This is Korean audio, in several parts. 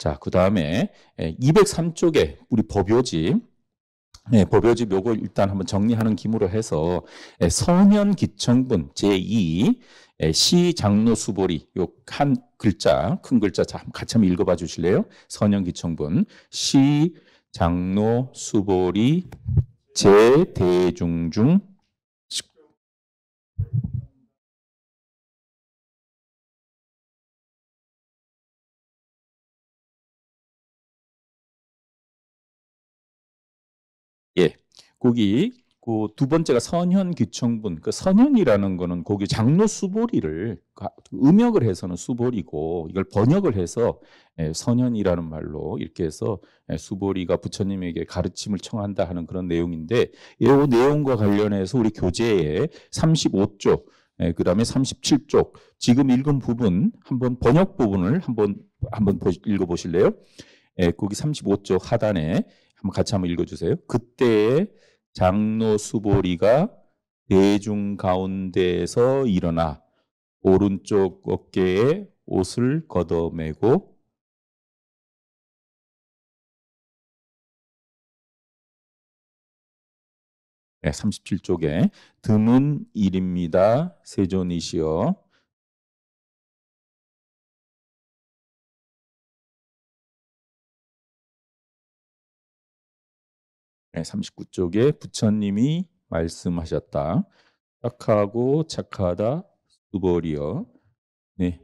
자, 그 다음에 203쪽에 우리 법요집, 법요집 요거 일단 한번 정리하는 기무로 해서 선현기청분 제2 시 장로 수보리 요 한 글자 큰 글자 자, 같이 한번 읽어봐 주실래요? 선현기청분 시 장로 수보리 제대중중 예, 거기 그 두 번째가 선현귀청분. 그 선현이라는 거는 거기 장로 수보리를 음역을 해서는 수보리고 이걸 번역을 해서 선현이라는 말로 이렇게 해서 수보리가 부처님에게 가르침을 청한다 하는 그런 내용인데 이 내용과 관련해서 우리 교재에 35쪽 그다음에 37쪽 지금 읽은 부분 한번 번역 부분을 한번 읽어 보실래요? 거기 35쪽 하단에 같이 한번 읽어주세요. 그때에 장로 수보리가 대중 가운데에서 일어나 오른쪽 어깨에 옷을 걷어매고 네, 37쪽에 드문 일입니다. 세존이시여. 네, 39쪽에 부처님이 말씀하셨다. 착하고 착하다 수보리여. 네.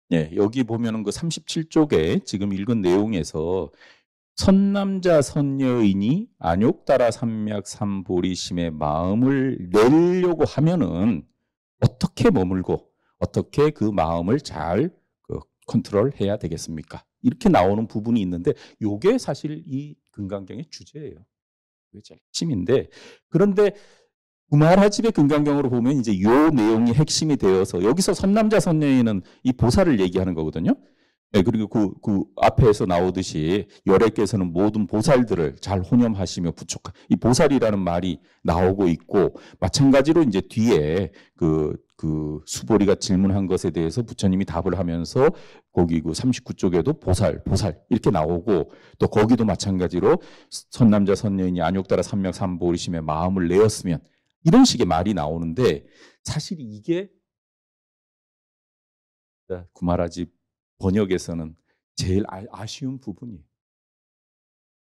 네, 여기 보면은 그 37쪽에 지금 읽은 내용에서 선남자 선여인이 안욕따라 삼맥 삼보리심의 마음을 내려고 하면은 어떻게 머물고 어떻게 그 마음을 잘 컨트롤해야 되겠습니까? 이렇게 나오는 부분이 있는데 이게 사실 이 금강경의 주제예요. 이게 제일 핵심인데 그런데 구마라집의 금강경으로 보면 이제 요 내용이 핵심이 되어서 여기서 선남자 선여인은 이 보살을 얘기하는 거거든요. 네, 그리고 그 앞에서 나오듯이 열애께서는 모든 보살들을 잘 혼념하시며 부촉하, 이 보살이라는 말이 나오고 있고, 마찬가지로 이제 뒤에 그 수보리가 질문한 것에 대해서 부처님이 답을 하면서 거기 그 39쪽에도 보살 이렇게 나오고, 또 거기도 마찬가지로 선남자 선여인이 안욕따라 삼맥 삼보리심의 마음을 내었으면 이런 식의 말이 나오는데, 사실 이게 구마라집 번역에서는 제일 아쉬운 부분이에요.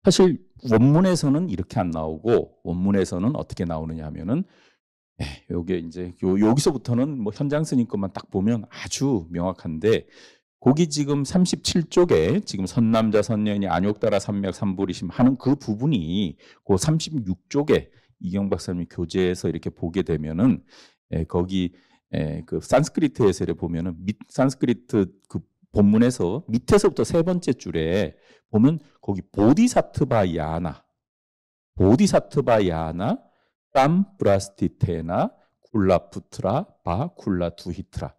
사실 원문에서는 이렇게 안 나오고 원문에서는 어떻게 나오느냐 하면은 요게 이제 여기서부터는 뭐 현장 스님 것만 딱 보면 아주 명확한데 거기 지금 37쪽에 지금 선남자 선여인이 안욕따라 삼맥 삼보리심 하는 그 부분이 그 36쪽에 이경 박사님 교재에서 이렇게 보게 되면은 거기 그 산스크리트에서 보면은 산스크리트 그 본문에서 밑에서부터 세 번째 줄에 보면 거기 보디사트바 야나 땀브라스티테나 쿨라푸트라 바 쿨라두히트라.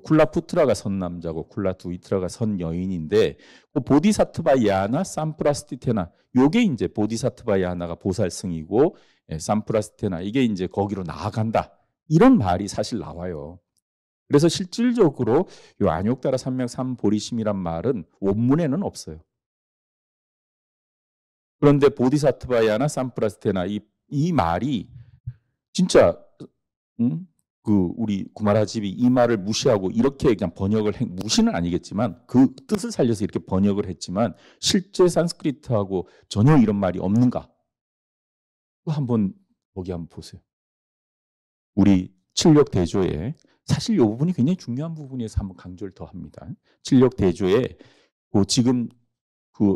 쿨라푸트라가 선남자고 쿨라두히트라가 선여인인데 그 보디사트바 야나 삼프라스티테나 요게 이제 보디사트바 야나가 보살승이고 삼프라스티테나 이게 이제 거기로 나아간다. 이런 말이 사실 나와요. 그래서 실질적으로 요 안욕따라 삼맥 삼보리심이란 말은 원문에는 없어요. 그런데 보디사트바야나 삼프라스테나 이 말이 진짜 그 우리 구마라집이 이 말을 무시하고 이렇게 그냥 무시는 아니겠지만 그 뜻을 살려서 이렇게 번역을 했지만 실제 산스크리트하고 전혀 이런 말이 없는가? 한번 거기 한번 보세요. 우리 칠력대조에 사실 이 부분이 굉장히 중요한 부분이어서 한번 강조를 더 합니다. 칠력대조에 지금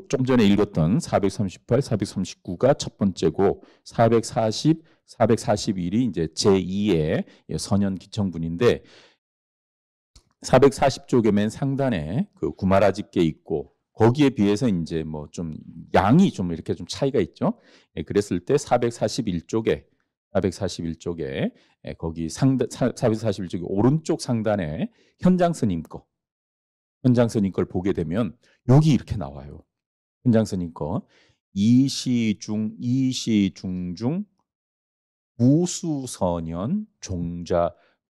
좀 전에 읽었던 438, 439가 첫 번째고 440, 441이 이제 제2의 선현기청분인데 440쪽에 맨 상단에 그 구마라집게 있고 거기에 비해서 이제 뭐 좀 양이 좀 이렇게 좀 차이가 있죠. 그랬을 때 441쪽에 거기 441쪽에 오른쪽 상단에 현장 스님 걸 보게 되면 여기 이렇게 나와요. 현장 스님 거 이시중중 무수선연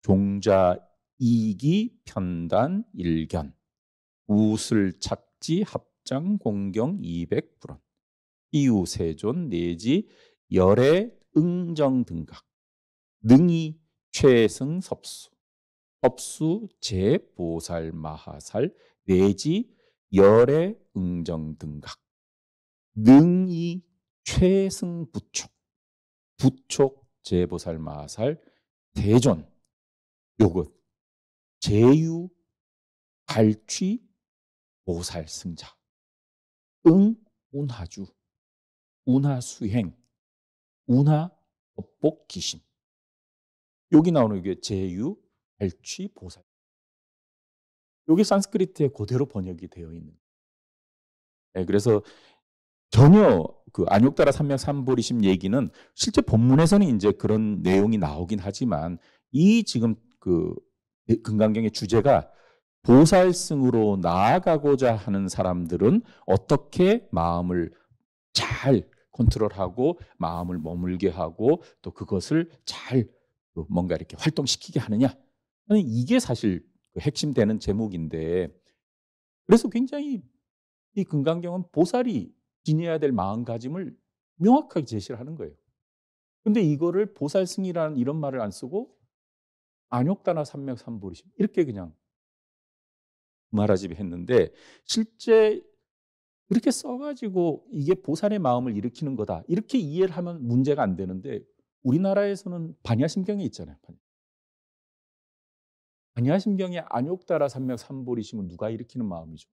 종자이기 편단 일견 우슬착지 합장 공경 200불원 이우세존 내지 열애 응정 등각 능이 최승 섭수 섭수 제보살 마하살 내지 열애 응정 등각 능이 최승 부촉 부촉 제보살 마하살 대존 요것 제유 발취 보살 승자 응 운하주 운하수행 운하 법복 기심 여기 나오는 게 제유 발취 보살 여기 산스크리트에 그대로 번역이 되어 있는 네, 그래서 전혀 그 안욕다라 삼맥 삼보리심 얘기는 실제 본문에서는 이제 그런 내용이 나오긴 하지만 이 지금 그 금강경의 주제가 보살승으로 나아가고자 하는 사람들은 어떻게 마음을 잘 컨트롤하고 마음을 머물게 하고 또 그것을 잘 뭔가 이렇게 활동시키게 하느냐. 이게 사실 그 핵심 되는 제목인데 그래서 굉장히 이 금강경은 보살이 지녀야 될 마음가짐을 명확하게 제시를 하는 거예요. 근데 이거를 보살승이라는 이런 말을 안 쓰고 안욕다나 삼맥삼보리심 이렇게 그냥 말하지 했는데 실제 그렇게 써가지고 이게 보살의 마음을 일으키는 거다 이렇게 이해를 하면 문제가 안 되는데 우리나라에서는 반야심경에 있잖아요. 반야심경의 안욕다라 삼맥삼보리심은 누가 일으키는 마음이죠?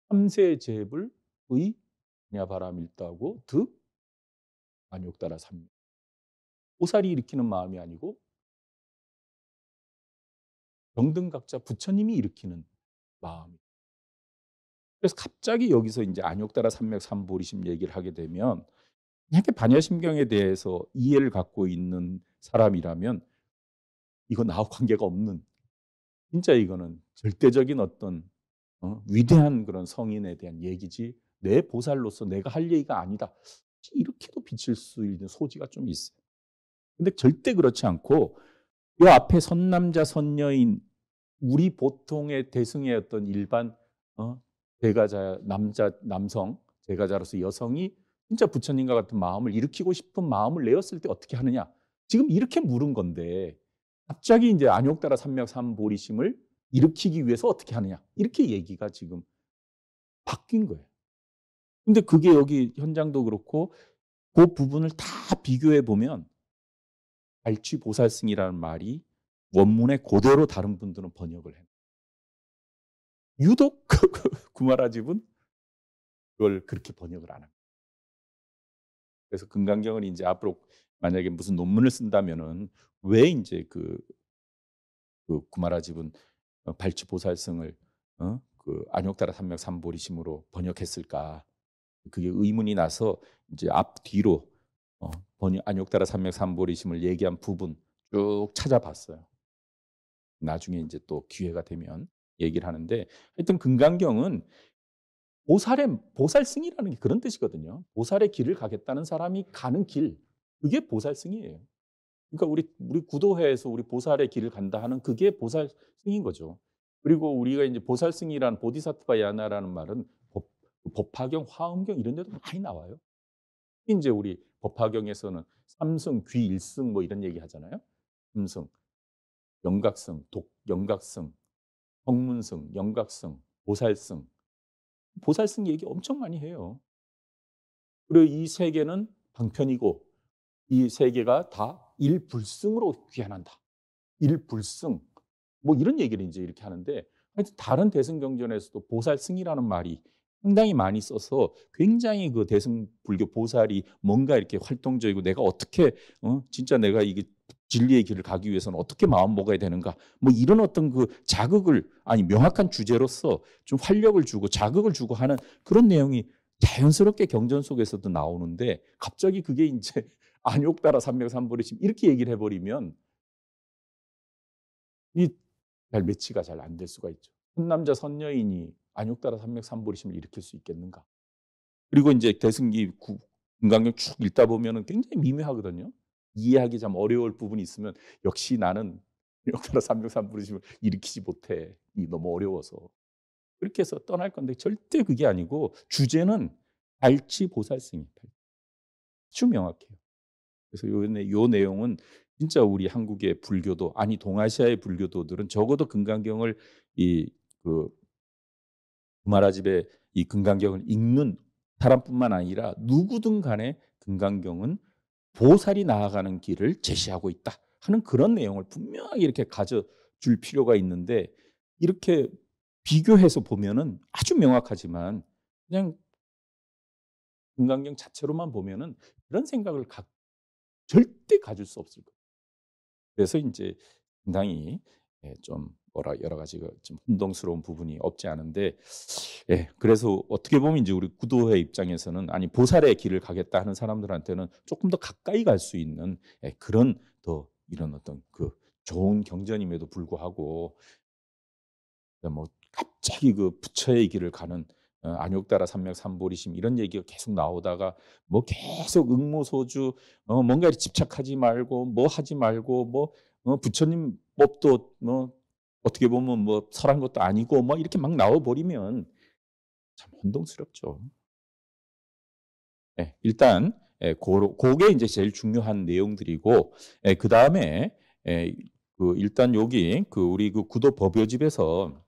삼세제불의 반야바라밀다고 득 안욕다라 삼맥 보살이 일으키는 마음이 아니고 병등각자 부처님이 일으키는 마음이. 그래서 갑자기 여기서 이제 안욕다라 삼맥 삼보리심 얘기를 하게 되면 이렇게 반야심경에 대해서 이해를 갖고 있는 사람이라면 이거 나하고 관계가 없는 진짜 이거는 절대적인 어떤 위대한 그런 성인에 대한 얘기지 내 보살로서 내가 할 얘기가 아니다. 이렇게도 비칠 수 있는 소지가 좀 있어요. 근데 절대 그렇지 않고 이 앞에 선남자 선녀인 우리 보통의 대승의 어떤 일반 제가자 남성 제가자로서 여성이 진짜 부처님과 같은 마음을 일으키고 싶은 마음을 내었을 때 어떻게 하느냐 지금 이렇게 물은 건데 갑자기 이제 안욕다라 삼맥 삼보리심을 일으키기 위해서 어떻게 하느냐 이렇게 얘기가 지금 바뀐 거예요. 근데 그게 여기 현장도 그렇고 그 부분을 다 비교해 보면 발취보살승이라는 말이 원문에 그대로 다른 분들은 번역을 해요. 유독 구마라집은 그걸 그렇게 번역을 안 합니다. 그래서 금강경은 이제 앞으로 만약에 무슨 논문을 쓴다면은 왜 이제 그 구마라집은 발취보살승을 그 안욕다라 삼맥 삼보리심으로 번역했을까? 그게 의문이 나서 이제 앞 뒤로 번역 안욕다라 삼맥 삼보리심을 얘기한 부분 쭉 찾아봤어요. 나중에 이제 또 기회가 되면 얘기를 하는데 하여튼 금강경은 보살승이라는 게 그런 뜻이거든요. 보살의 길을 가겠다는 사람이 가는 길, 그게 보살승이에요. 그러니까 우리 구도회에서 우리 보살의 길을 간다 하는 그게 보살승인 거죠. 그리고 우리가 이제 보살승이란 보디사트바 야나라는 말은 법화경, 화엄경 이런 데도 많이 나와요. 이제 우리 법화경에서는 삼승, 귀일승 뭐 이런 얘기 하잖아요. 삼승, 영각승, 영각승, 성문승, 영각승, 보살승. 보살승 얘기 엄청 많이 해요. 그리고 이 세 개는 방편이고 이 세 개가 다 일불승으로 귀환한다. 일불승. 뭐 이런 얘기를 이제 이렇게 하는데 하여튼 다른 대승경전에서도 보살승이라는 말이 상당히 많이 써서 굉장히 그 대승불교 보살이 뭔가 이렇게 활동적이고 내가 어떻게 진짜 내가 이게 진리의 길을 가기 위해서는 어떻게 마음 먹어야 되는가 뭐 이런 어떤 그 자극을 아니 명확한 주제로서 좀 활력을 주고 자극을 주고 하는 그런 내용이 자연스럽게 경전 속에서도 나오는데 갑자기 그게 이제 안욕다라 삼맥삼보리심 이렇게 얘기를 해버리면 이 잘 매치가 잘 안 될 수가 있죠. 선남자 선녀인이 안욕다라 삼맥삼보리심을 일으킬 수 있겠는가? 그리고 이제 대승기 금강경 쭉 읽다 보면은 굉장히 미묘하거든요. 이해하기 참 어려울 부분이 있으면 역시 나는 역사라 363 부르심을 일으키지 못해. 이 너무 어려워서. 그렇게 해서 떠날 건데 절대 그게 아니고 주제는 발치보살승이에요. 아주 명확해요. 그래서 요 내용은 진짜 우리 한국의 불교도 아니 동아시아의 불교도들은 적어도 금강경을 이그 구마라집에 이 금강경을 읽는 사람뿐만 아니라 누구든 간에 금강경은 보살이 나아가는 길을 제시하고 있다 하는 그런 내용을 분명하게 이렇게 가져줄 필요가 있는데 이렇게 비교해서 보면은 아주 명확하지만 그냥 금강경 자체로만 보면은 그런 생각을 절대 가질 수 없을 거예요. 그래서 이제 상당히 좀 뭐라 여러 가지가 좀 혼동스러운 부분이 없지 않은데 그래서 어떻게 보면 이제 우리 구도회 입장에서는 아니 보살의 길을 가겠다 하는 사람들한테는 조금 더 가까이 갈 수 있는 그런 더 이런 어떤 그 좋은 경전임에도 불구하고 뭐 갑자기 그 부처의 길을 가는 안욕따라 삼맥 삼보리심 이런 얘기가 계속 나오다가 뭐 계속 응모소주 뭔가 집착하지 말고 뭐 하지 말고 뭐 부처님 법도 뭐 어떻게 보면 뭐 설한 것도 아니고 뭐 이렇게 막 나와 버리면 참 혼동스럽죠. 일단 그게 이제 제일 중요한 내용들이고 그 다음에 그 일단 여기 그 우리 그 구도 법요집에서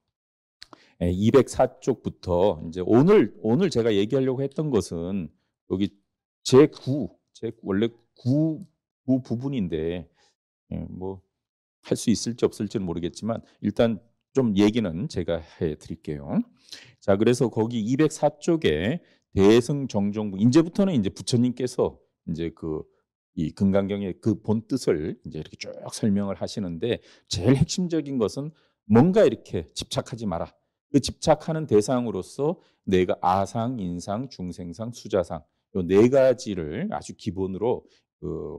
204쪽부터 이제 오늘 제가 얘기하려고 했던 것은 여기 제 원래 구 부분인데 뭐 할 수 있을지 없을지는 모르겠지만 일단 좀 얘기는 제가 해 드릴게요. 자, 그래서 거기 204쪽에 대승정종부 이제부터는 이제 부처님께서 이제 이 금강경의 그 본 뜻을 이제 이렇게 쭉 설명을 하시는데 제일 핵심적인 것은 뭔가 이렇게 집착하지 마라. 그 집착하는 대상으로서 내가 아상, 인상, 중생상, 수자상 요 네 가지를 아주 기본으로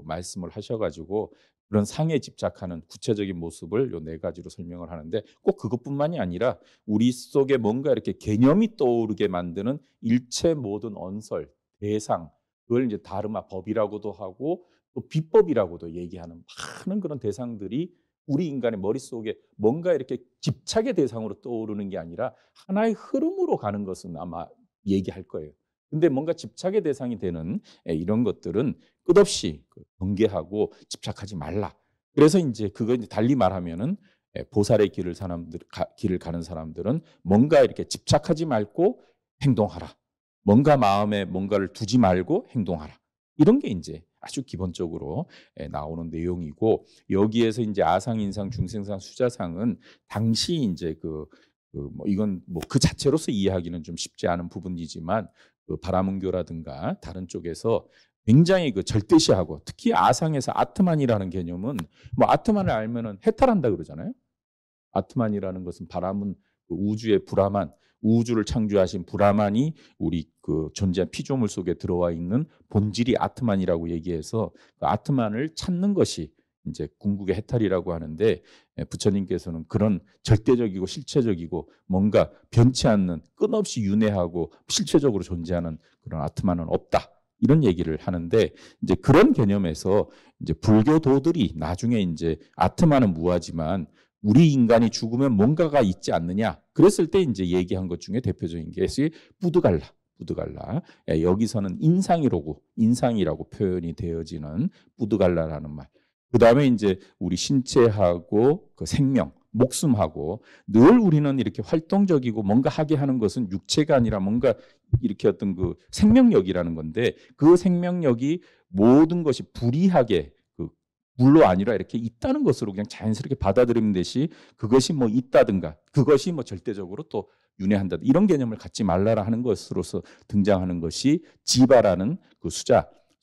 말씀을 하셔가지고 그런 상에 집착하는 구체적인 모습을 요 네 가지로 설명을 하는데 꼭 그것뿐만이 아니라 우리 속에 뭔가 이렇게 개념이 떠오르게 만드는 일체 모든 언설, 대상 그걸 이제 다르마 법이라고도 하고 또 비법이라고도 얘기하는 많은 그런 대상들이 우리 인간의 머릿속에 뭔가 이렇게 집착의 대상으로 떠오르는 게 아니라 하나의 흐름으로 가는 것은 아마 얘기할 거예요. 근데 뭔가 집착의 대상이 되는 이런 것들은 끝없이 경계하고 집착하지 말라. 그래서 이제 그거 이제 달리 말하면은 보살의 길을 가는 사람들은 뭔가 이렇게 집착하지 말고 행동하라. 뭔가 마음에 뭔가를 두지 말고 행동하라. 이런 게 이제 아주 기본적으로 나오는 내용이고 여기에서 이제 아상, 인상, 중생상, 수자상은 당시 이제 뭐 이건 뭐 그 자체로서 이해하기는 좀 쉽지 않은 부분이지만 그 바라문교라든가 다른 쪽에서 굉장히 그 절대시하고 특히 아상에서 아트만이라는 개념은 뭐 아트만을 알면은 해탈한다 그러잖아요. 아트만이라는 것은 바람은 그 우주의 브라만, 우주를 창조하신 브라만이 우리 그 존재한 피조물 속에 들어와 있는 본질이 아트만이라고 얘기해서 그 아트만을 찾는 것이 이제 궁극의 해탈이라고 하는데 부처님께서는 그런 절대적이고 실체적이고 뭔가 변치 않는 끊없이 윤회하고 실체적으로 존재하는 그런 아트만은 없다. 이런 얘기를 하는데 이제 그런 개념에서 이제 불교도들이 나중에 이제 아트만은 무하지만 우리 인간이 죽으면 뭔가가 있지 않느냐. 그랬을 때 이제 얘기한 것 중에 대표적인 것이 뿌드갈라. 뿌드갈라. 여기서는 인상이라고 표현이 되어지는 뿌드갈라라는 말. 그 다음에 이제 우리 신체하고 그 생명, 목숨하고 늘 우리는 이렇게 활동적이고 뭔가 하게 하는 것은 육체가 아니라 뭔가 이렇게 어떤 그 생명력이라는 건데 그 생명력이 모든 것이 불이하게 물로 아니라 이렇게 있다는 것으로 그냥 자연스럽게 받아들이는 듯이 그것이 뭐 있다든가 그것이 뭐 절대적으로 또 윤회한다 이런 개념을 갖지 말라라 하는 것으로서 등장하는 것이 지바라는 그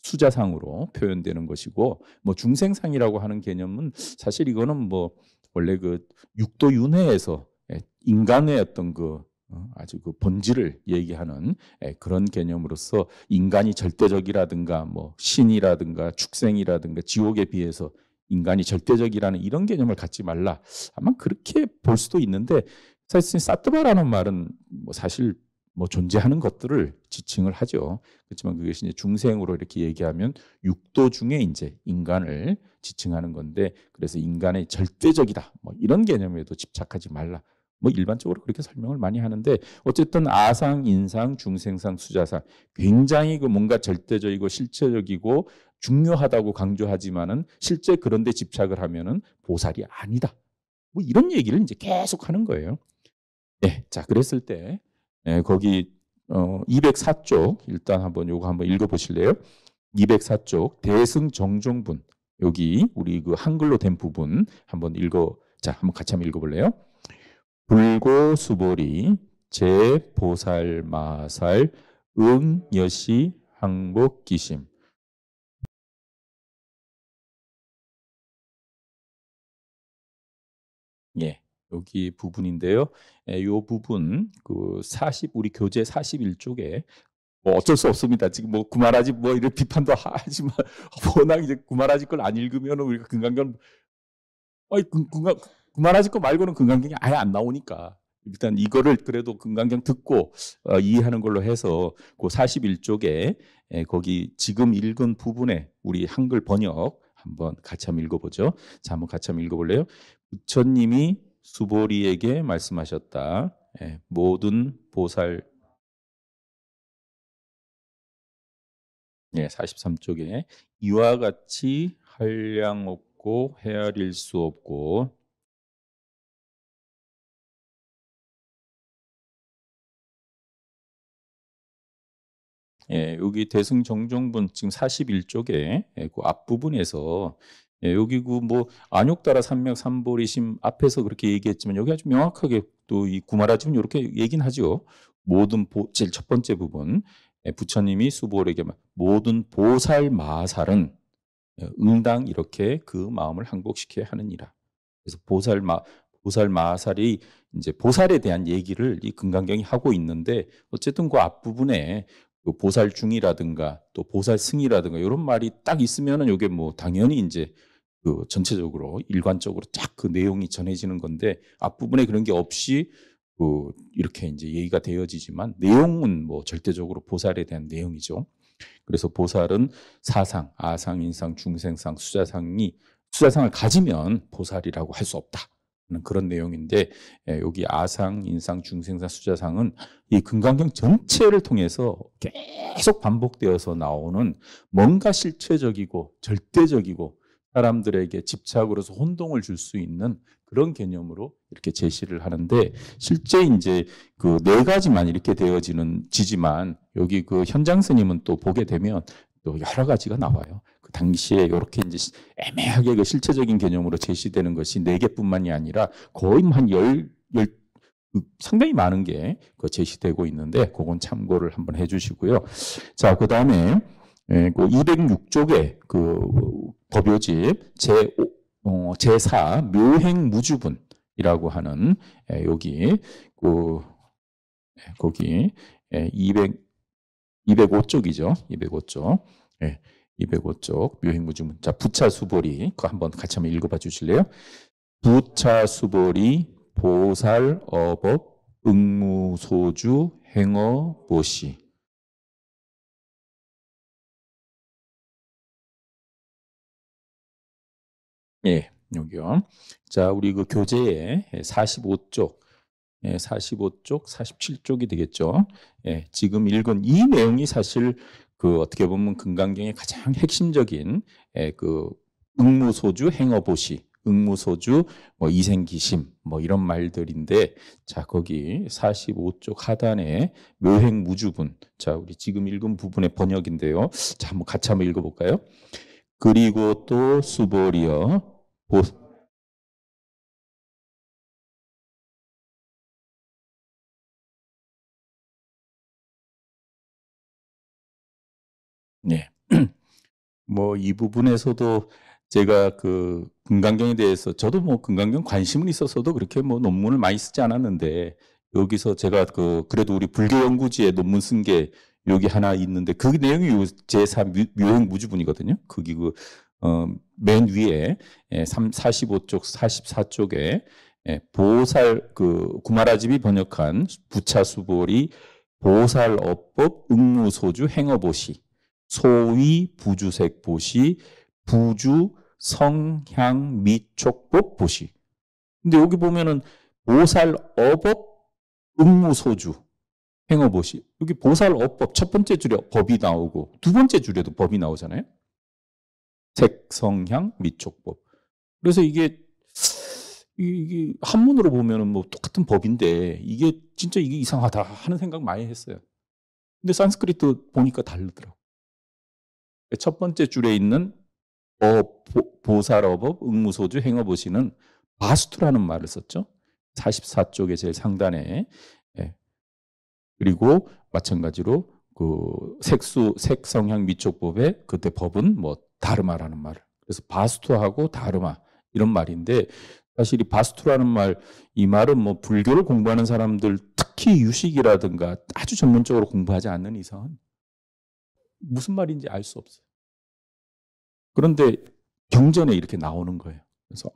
수자상으로 표현되는 것이고 뭐 중생상이라고 하는 개념은 사실 이거는 뭐 원래 그 육도 윤회에서 인간의 어떤 아주 그 본질을 얘기하는 그런 개념으로서 인간이 절대적이라든가 뭐 신이라든가 축생이라든가 지옥에 비해서 인간이 절대적이라는 이런 개념을 갖지 말라. 아마 그렇게 볼 수도 있는데 사실 사트바라는 말은 뭐 사실 뭐 존재하는 것들을 지칭을 하죠. 그렇지만 그것이 이제 중생으로 이렇게 얘기하면 육도 중에 이제 인간을 지칭하는 건데, 그래서 인간의 절대적이다 뭐 이런 개념에도 집착하지 말라. 뭐 일반적으로 그렇게 설명을 많이 하는데, 어쨌든 아상, 인상, 중생상, 수자상 굉장히 그 뭔가 절대적이고 실체적이고 중요하다고 강조하지만은 실제 그런데 집착을 하면은 보살이 아니다. 뭐 이런 얘기를 이제 계속 하는 거예요. 예, 자 그랬을 때 거기 204쪽 일단 요거 한번 읽어보실래요? 204쪽 대승 정종분, 여기 우리 그 한글로 된 부분 한번 한번 같이 한번 읽어볼래요? 불고 수보리 제보살 마살 응여시 항복기심. 예, 여기 부분인데요. 이 부분 우리 교재 41쪽에 뭐 어쩔 수 없습니다. 지금 뭐 구말하지 뭐 이런 비판도 하지만 워낙 이제 구말하지 걸 안 읽으면 우리가 금강경 아니 구말하지 거 말고는 금강경이 아예 안 나오니까 일단 이거를 그래도 금강경 듣고 이해하는 걸로 해서 그 41쪽에 거기 지금 읽은 부분에 우리 한글 번역 한번 같이 한번 읽어보죠. 자, 한번 같이 한번 읽어볼래요? 부처님이 수보리에게 말씀하셨다. 모든 보살 43쪽에 이와 같이 한량 없고 헤아릴 수 없고 여기 대승정종분 지금 41쪽에 그 앞부분에서 여기 그 뭐 안욕따라 삼맥 삼보리심 앞에서 그렇게 얘기했지만 여기 아주 명확하게 또 이 구마라지면 이렇게 얘기는 하죠. 제일 첫 번째 부분 부처님이 수보에게 모든 보살 마살은 응당 이렇게 그 마음을 항복시켜야 하느니라. 그래서 보살 마살이 이제 보살에 대한 얘기를 이 금강경이 하고 있는데, 어쨌든 그 앞부분에 그 보살 중이라든가 또 보살 승이라든가 이런 말이 딱 있으면은 이게 뭐 당연히 이제 그 전체적으로 일관적으로 쫙 그 내용이 전해지는 건데, 앞부분에 그런 게 없이 이렇게 이제 얘기가 되어지지만 내용은 뭐 절대적으로 보살에 대한 내용이죠. 그래서 보살은 사상, 아상, 인상, 중생상, 수자상을 가지면 보살이라고 할 수 없다. 그런 내용인데, 여기 아상, 인상, 중생상, 수자상은 이 금강경 전체를 통해서 계속 반복되어서 나오는 뭔가 실체적이고 절대적이고 사람들에게 집착으로서 혼동을 줄 수 있는 그런 개념으로 이렇게 제시를 하는데, 실제 이제 그 네 가지만 이렇게 지지만 여기 그 현장 스님은 또 보게 되면 또 여러 가지가 나와요. 그 당시에 이렇게 이제 애매하게 그 실체적인 개념으로 제시되는 것이 네 개뿐만이 아니라 거의 한 상당히 많은 게 제시되고 있는데, 그건 참고를 한번 해주시고요. 자, 그 다음에 그 206쪽에 그 법요집 제4 묘행무주분이라고 하는 여기 거기 205쪽이죠. 205쪽. 205쪽 묘행무주분. 자, 부차수보리 그거 한번 같이 한번 읽어봐 주실래요? 부차수보리 보살 어법 응무소주 행어보시. 예, 여기요. 자, 우리 그 교재에 45쪽, 45쪽, 47쪽이 되겠죠. 지금 읽은 이 내용이 사실 그 어떻게 보면 금강경의 가장 핵심적인 그 응무소주 행어보시, 응무소주 뭐 이생기심 뭐 이런 말들인데, 자, 거기 45쪽 하단에 묘행무주분. 자, 우리 지금 읽은 부분의 번역인데요. 자, 한번 같이 한번 읽어볼까요? 그리고 또 수보리여 네. 뭐 이 부분에서도 제가 그 금강경에 대해서 저도 뭐 금강경 관심은 있었어도 그렇게 뭐 논문을 많이 쓰지 않았는데, 여기서 제가 그래도 우리 불교 연구지에 논문 쓴 게 여기 하나 있는데 그 내용이 제3 묘행 무주분이거든요. 거기 맨 위에 45쪽, 44쪽에 보살 구마라집이 번역한 부차수보리 보살어법, 응무소주, 행어보시, 소위 부주색 보시, 부주 성향 미촉법 보시. 근데 여기 보면은 보살어법, 응무소주, 행어보시. 여기 보살어법 첫 번째 줄에 법이 나오고 두 번째 줄에도 법이 나오잖아요. 색성향 미촉법. 그래서 이게 한문으로 보면은 뭐 똑같은 법인데 이게 진짜 이게 이상하다 하는 생각 많이 했어요. 근데 산스크리트 보니까 다르더라고. 첫 번째 줄에 있는 보살어법, 응무소주, 행어보시는 바스투라는 말을 썼죠. 44쪽의 제일 상단에. 예. 그리고 마찬가지로 그 색성향 미촉법의 그때 법은 뭐 다르마라는 말을. 그래서 바스투하고 다르마 이런 말인데 사실 이 바스투라는 말, 이 말은 뭐 불교를 공부하는 사람들 특히 유식이라든가 아주 전문적으로 공부하지 않는 이상은 무슨 말인지 알 수 없어요. 그런데 경전에 이렇게 나오는 거예요. 그래서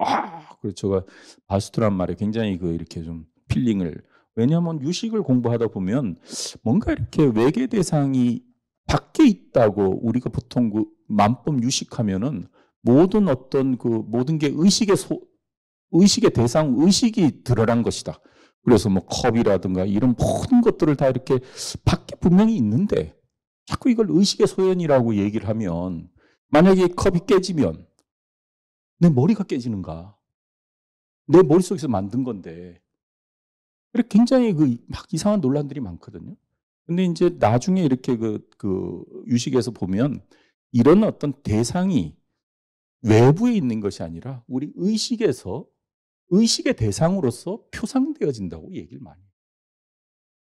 그래서 제가 바스투란 말에 굉장히 이렇게 좀 필링을, 왜냐하면 유식을 공부하다 보면 뭔가 이렇게 외계 대상이 밖에 있다고 우리가 보통 그 만법 유식하면은 모든 어떤 모든 게 의식의 대상, 의식이 드러난 것이다. 그래서 뭐 컵이라든가 이런 모든 것들을 다 이렇게 밖에 분명히 있는데 자꾸 이걸 의식의 소현이라고 얘기를 하면 만약에 컵이 깨지면 내 머리가 깨지는가? 내 머릿속에서 만든 건데. 그래 굉장히 막 이상한 논란들이 많거든요. 근데 이제 나중에 이렇게 유식에서 보면 이런 어떤 대상이 외부에 있는 것이 아니라 우리 의식의 대상으로서 표상되어진다고 얘기를 많이 해요.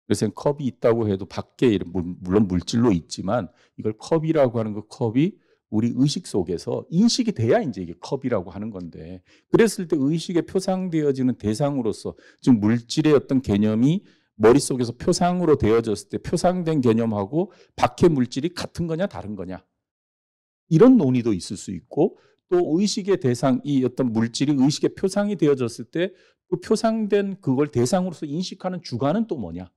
그래서 컵이 있다고 해도 밖에 물론 물질로 있지만 이걸 컵이라고 하는 그 컵이 우리 의식 속에서 인식이 돼야 이제 이게 컵이라고 하는 건데, 그랬을 때 의식에 표상되어지는 대상으로서, 즉 물질의 어떤 개념이 머릿속에서 표상으로 되어졌을 때 표상된 개념하고 밖의 물질이 같은 거냐 다른 거냐, 이런 논의도 있을 수 있고, 또 의식의 대상, 이 어떤 물질이 의식의 표상이 되어졌을 때 그 표상된 그걸 대상으로서 인식하는 주관은 또 뭐냐.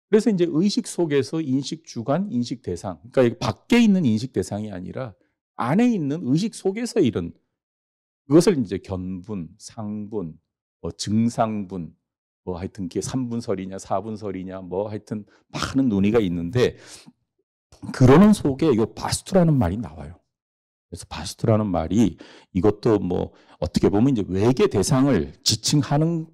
그래서 이제 의식 속에서 인식 주관, 인식 대상, 그러니까 밖에 있는 인식 대상이 아니라 안에 있는 의식 속에서 이런, 그것을 이제 견분, 상분, 뭐 증상분, 뭐 하여튼 그게 3분설이냐 4분설이냐 뭐 하여튼 많은 논의가 있는데, 그러는 속에 이 바스투라는 말이 나와요. 그래서 바스투라는 말이 이것도 뭐 어떻게 보면 이제 외계 대상을 지칭하는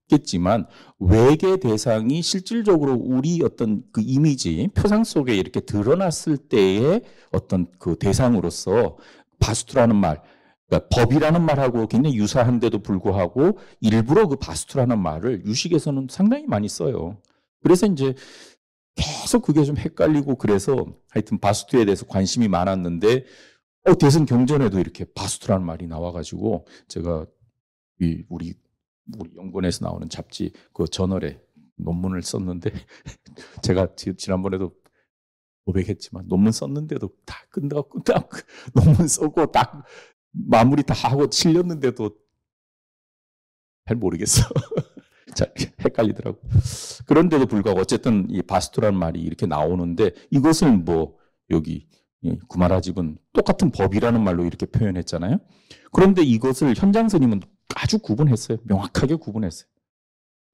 겠지만 외계 대상이 실질적으로 우리 어떤 그 이미지, 표상 속에 이렇게 드러났을 때의 어떤 그 대상으로서 바스투라는 말, 그러니까 법이라는 말하고 굉장히 유사한데도 불구하고 일부러 그 바스투라는 말을 유식에서는 상당히 많이 써요. 그래서 이제 계속 그게 좀 헷갈리고, 그래서 하여튼 바스투에 대해서 관심이 많았는데 대선 경전에도 이렇게 바스투라는 말이 나와가지고 제가 우리 연구원에서 나오는 잡지 그 저널에 논문을 썼는데 제가 지난번에도 고백했지만 논문 썼는데도 다 끝나고 논문 쓰고 딱 마무리 다 하고 칠렸는데도 잘 모르겠어. 잘 헷갈리더라고. 그런데도 불구하고 어쨌든 이 바스투라는 말이 이렇게 나오는데, 이것을 뭐 여기 구마라집은 똑같은 법이라는 말로 이렇게 표현했잖아요. 그런데 이것을 현장 스님은 아주 구분했어요. 명확하게 구분했어요.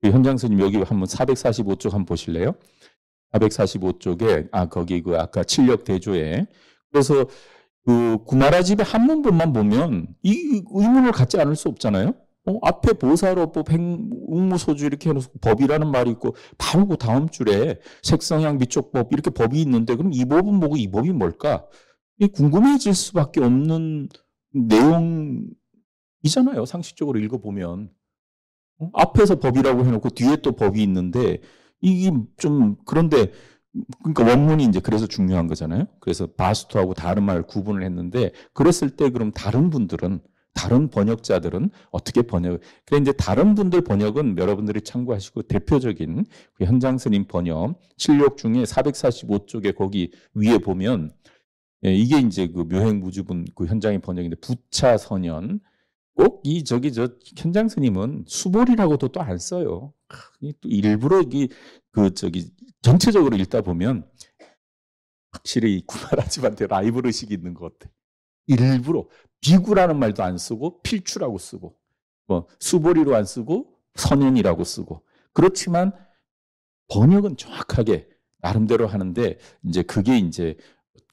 현장 스님 여기 한번 445쪽 한번 보실래요? 445쪽에 거기 아까 칠력 대조에, 그래서 그 구마라집의 한문본만 보면 이 의문을 갖지 않을 수 없잖아요. 앞에 보살어법, 응무소주 이렇게 해놓고 법이라는 말이 있고 바로 그 다음 줄에 색성향 미촉법 이렇게 법이 있는데, 그럼 이 법은 뭐고 이 법이 뭘까? 궁금해질 수밖에 없는 내용이잖아요. 상식적으로 읽어보면. 앞에서 법이라고 해놓고 뒤에 또 법이 있는데 이게 좀 그런데, 그러니까 원문이 이제 그래서 중요한 거잖아요. 그래서 바스투하고 다른 말을 구분을 했는데, 그랬을 때 그럼 다른 번역자들은 어떻게 그래 이제 다른 분들 번역은 여러분들이 참고하시고, 대표적인 그 현장 스님 번역 칠력 중에 445쪽에 거기 위에 보면 이게 이제 그 묘행무주분 그 현장의 번역인데, 부차선연 꼭 이 저기 저 현장 스님은 수볼이라고도 또 안 써요. 또 일부러 그 저기 전체적으로 읽다 보면 확실히 구말하지만 라이벌 의식이 있는 것 같아. 일부러 비구라는 말도 안 쓰고 필추라고 쓰고 뭐 수보리로 안 쓰고 선현이라고 쓰고 그렇지만 번역은 정확하게 나름대로 하는데 이제 그게 이제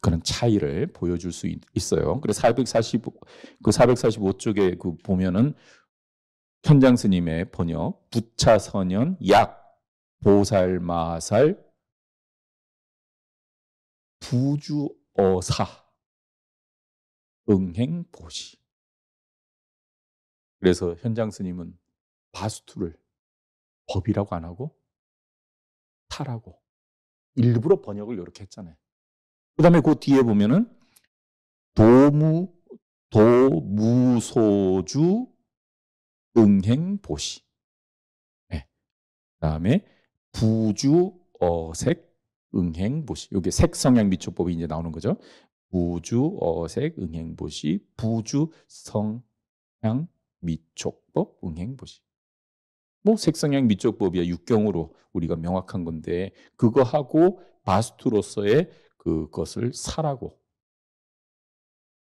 그런 차이를 보여줄 수 있어요. 그래서 445쪽에 그 보면은 현장 스님의 번역 부차 선현 약 보살 마살 부주 어사 응행 보시. 그래서 현장 스님은 바수투를 법이라고 안 하고 타라고 일부러 번역을 이렇게 했잖아요. 그다음에 그 뒤에 보면은 도무 도무소주 응행보시. 네. 그다음에 부주 어색 응행보시. 여기 색성향 미초법이 이제 나오는 거죠. 부주 어색 응행보시 부주 성향 미촉법 응행보시. 뭐 색성향 미촉법이야 육경으로 우리가 명확한 건데 그거 하고 바스투로서의 그것을 사라고.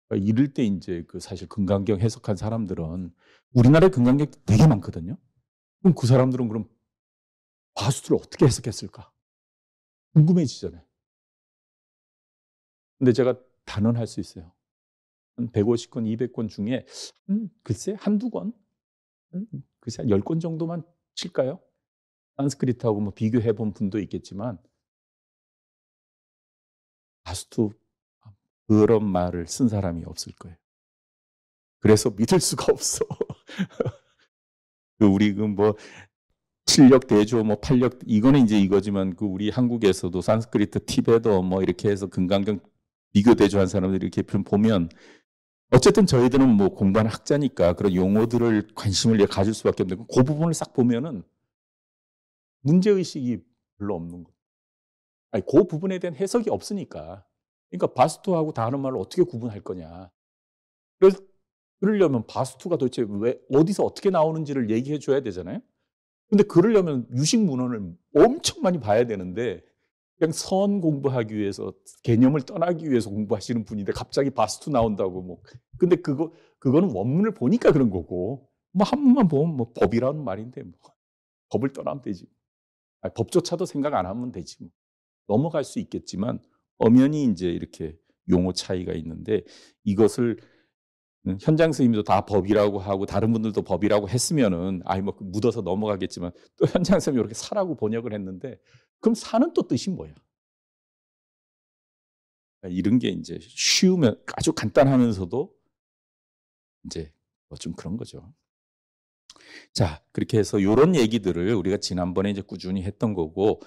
그러니까 이럴 때 이제 그 사실 금강경 해석한 사람들은 우리나라에 금강경 되게 많거든요. 그럼 그 사람들은 그럼 바스투를 어떻게 해석했을까? 궁금해지잖아요. 근데 제가 단언할 수 있어요. 한 150권, 200권 중에 글쎄 한두 권? 글쎄 한 10권 정도만 칠까요? 산스크리트하고 뭐 비교해 본 분도 있겠지만 바스투 그런 말을 쓴 사람이 없을 거예요. 그래서 믿을 수가 없어. 우리 뭐 7력 대조 뭐 8력 이거는 이제 이거지만 그 우리 한국에서도 산스크리트 티베더 뭐 이렇게 해서 금강경 비교 대조한 사람들이 이렇게 보면 어쨌든 저희들은 뭐 공부하는 학자니까 그런 용어들을 관심을 가질 수밖에 없는데 그 부분을 싹 보면은 문제의식이 별로 없는 거예요. 아니, 그 부분에 대한 해석이 없으니까. 그러니까 바스투하고 다른 말을 어떻게 구분할 거냐. 그래서 그러려면 바스투가 도대체 왜 어디서 어떻게 나오는지를 얘기해 줘야 되잖아요. 근데 그러려면 유식 문헌을 엄청 많이 봐야 되는데 그냥 선 공부하기 위해서 개념을 떠나기 위해서 공부하시는 분인데 갑자기 바스투 나온다고 뭐. 근데 그거는 원문을 보니까 그런 거고 뭐 한문만 보면 뭐 법이라는 말인데 뭐 법을 떠나면 되지. 아니, 법조차도 생각 안 하면 되지. 뭐. 넘어갈 수 있겠지만 엄연히 이제 이렇게 용어 차이가 있는데 이것을 현장 스님도 다 법이라고 하고 다른 분들도 법이라고 했으면은 아이 뭐 묻어서 넘어가겠지만 또 현장 스님이 이렇게 사라고 번역을 했는데 그럼 사는 또 뜻이 뭐야? 이런 게 이제 쉬우면 아주 간단하면서도 이제 뭐좀 그런 거죠. 자, 그렇게 해서 이런 얘기들을 우리가 지난번에 이제 꾸준히 했던 거고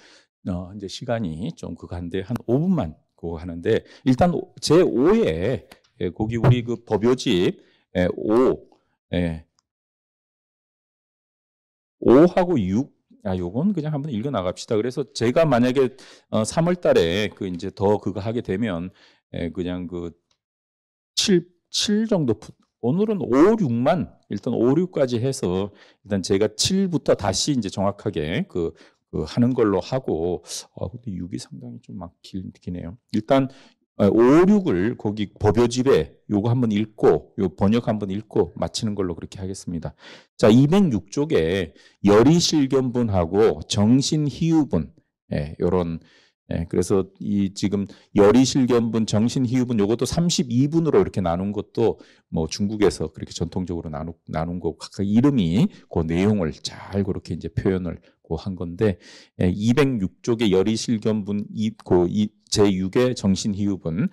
이제 시간이 좀 그거 한데 한 5분만 그거 하는데 일단 제 5에 거기 우리 그 법요집 5 5하고 6, 요건 그냥 한번 읽어 나갑시다. 그래서 제가 만약에 3월 달에 그 이제 더 그거 하게 되면 그냥 그 7 정도 오늘은 5, 6만 일단 5, 6까지 해서 일단 제가 7부터 다시 이제 정확하게 그 하는 걸로 하고 근데 6이 상당히 좀 막 기네요. 일단 5, 6을 거기 법요집에 요거 한번 읽고 요 번역 한번 읽고 마치는 걸로 그렇게 하겠습니다. 자, 206쪽에 열의실견분하고 정신희유분 요런 그래서 이 지금 열의실견분, 정신희유분 요것도 32분으로 이렇게 나눈 것도 뭐 중국에서 그렇게 전통적으로 나눈 거 각각 이름이 그 내용을 잘 그렇게 이제 표현을 한 건데 206쪽의 열의실견분 제6의 정신희유분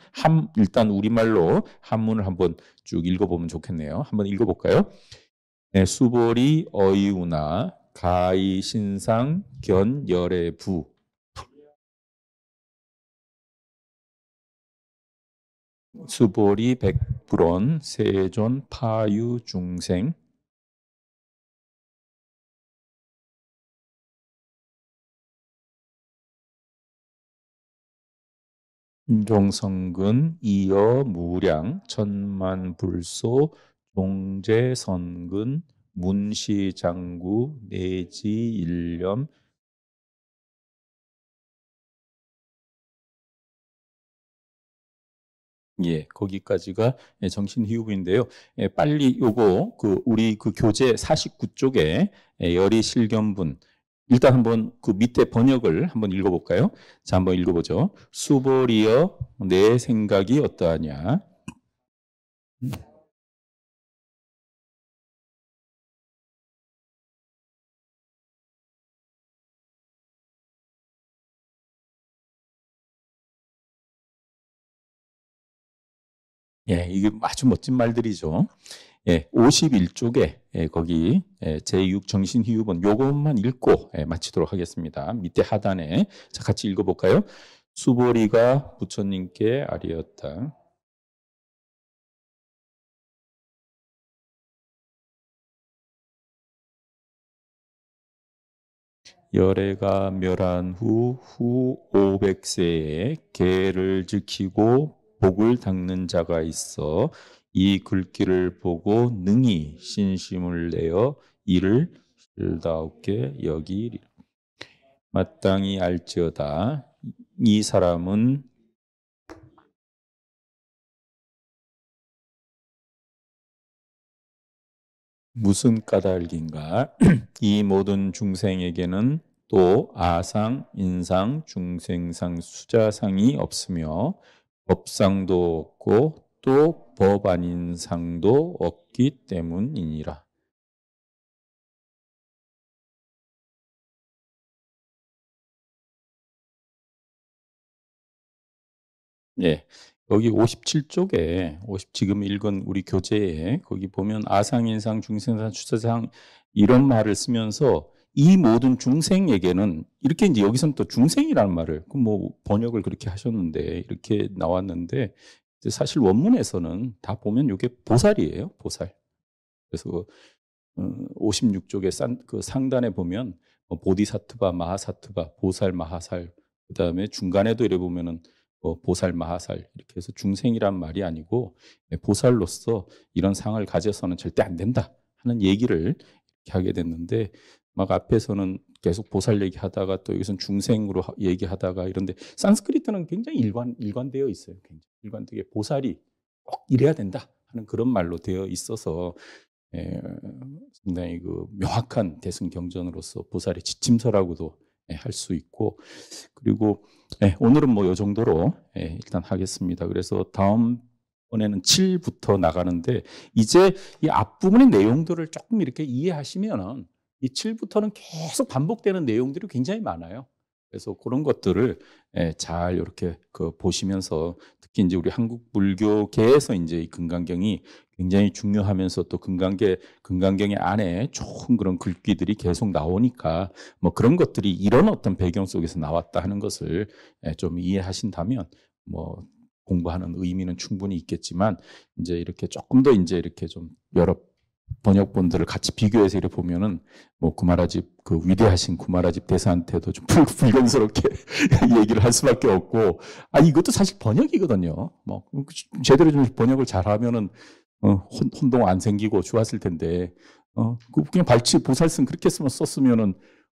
일단 우리말로 한문을 한번 쭉 읽어보면 좋겠네요. 한번 읽어볼까요? 수보리 어이우나 가이 신상 견열애부 수보리 백불원 세존 파유 중생 인종성근 이어 무량 천만불소 동제 선근 문시장구 내지 일념. 예, 거기까지가 정신희우부인데요. 빨리 요거 우리 교재 49쪽에 열의 실견분 일단 한번 그 밑에 번역을 한번 읽어볼까요? 자, 한번 읽어보죠. 수보리여 내 생각이 어떠하냐? 예, 이게 아주 멋진 말들이죠. 예, 51쪽에 거기 제6 정신희우본 요것만 읽고 마치도록 하겠습니다. 밑에 하단에 자, 같이 읽어볼까요? 수보리가 부처님께 아뢰었다. 열애가 멸한 후 500세에 계를 지키고 복을 닦는 자가 있어 이 글귀를 보고 능히 신심을 내어 이를 실다옵게 여기리라. 마땅히 알지어다. 이 사람은 무슨 까닭인가? 이 모든 중생에게는 또 아상, 인상, 중생상, 수자상이 없으며 법상도 없고 또 법 아닌 상도 없기 때문이니라. 예. 여기 57쪽에 지금 읽은 우리 교재에 거기 보면 아상, 인상, 중생상, 수자상 이런 말을 쓰면서 이 모든 중생에게는 이렇게 이제 여기서는 또 중생이라는 말을 뭐 번역을 그렇게 하셨는데 이렇게 나왔는데 사실 원문에서는 다 보면 이게 보살이에요, 보살. 그래서 56쪽에 그 상단에 보면 보디사트바, 마하사트바, 보살, 마하살 그다음에 중간에도 이래 보면은 보살, 마하살 이렇게 해서 중생이란 말이 아니고 보살로서 이런 상을 가져서는 절대 안 된다 하는 얘기를 이렇게 하게 됐는데 막 앞에서는 계속 보살 얘기하다가 또 여기서는 중생으로 얘기하다가 이런데 산스크리트는 굉장히 일관되어 있어요. 굉장히 일관되게 보살이 꼭 이래야 된다 하는 그런 말로 되어 있어서 상당히 그 명확한 대승 경전으로서 보살의 지침서라고도 할 수 있고 그리고 오늘은 뭐 이 정도로 일단 하겠습니다. 그래서 다음번에는 7부터 나가는데 이제 이 앞부분의 내용들을 조금 이렇게 이해하시면은 이 7부터는 계속 반복되는 내용들이 굉장히 많아요. 그래서 그런 것들을 잘 이렇게 보시면서 특히 이제 우리 한국 불교계에서 이제 이 금강경이 굉장히 중요하면서 또 금강경의 안에 좋은 그런 글귀들이 계속 나오니까 뭐 그런 것들이 이런 어떤 배경 속에서 나왔다 하는 것을 좀 이해하신다면 뭐 공부하는 의미는 충분히 있겠지만 이제 이렇게 조금 더 이제 이렇게 좀 여러 번역본들을 같이 비교해서 이렇게 보면은 뭐 구마라집 그 위대하신 구마라집 대사한테도 좀 불경스럽게 얘기를 할 수밖에 없고 이것도 사실 번역이거든요. 뭐 제대로 좀 번역을 잘하면은 혼동 안 생기고 좋았을 텐데 그냥 발치 보살승 그렇게 썼으면은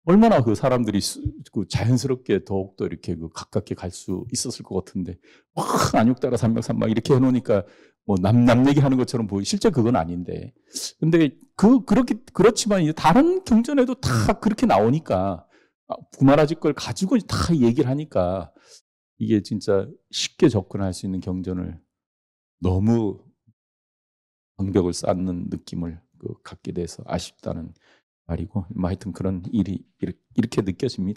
얼마나 그 사람들이 그 자연스럽게 더욱더 이렇게 가깝게 갈 수 있었을 것 같은데 안욕따라 삼맥삼막 이렇게 해놓으니까 뭐 남 얘기 하는 것처럼 보이 실제 그건 아닌데 근데 그렇지만 이제 다른 경전에도 다 그렇게 나오니까 구마라지 걸 가지고 다 얘기를 하니까 이게 진짜 쉽게 접근할 수 있는 경전을 너무 방벽을 쌓는 느낌을 갖게 돼서 아쉽다는 말이고, 뭐 하여튼 그런 일이 이렇게 느껴집니다.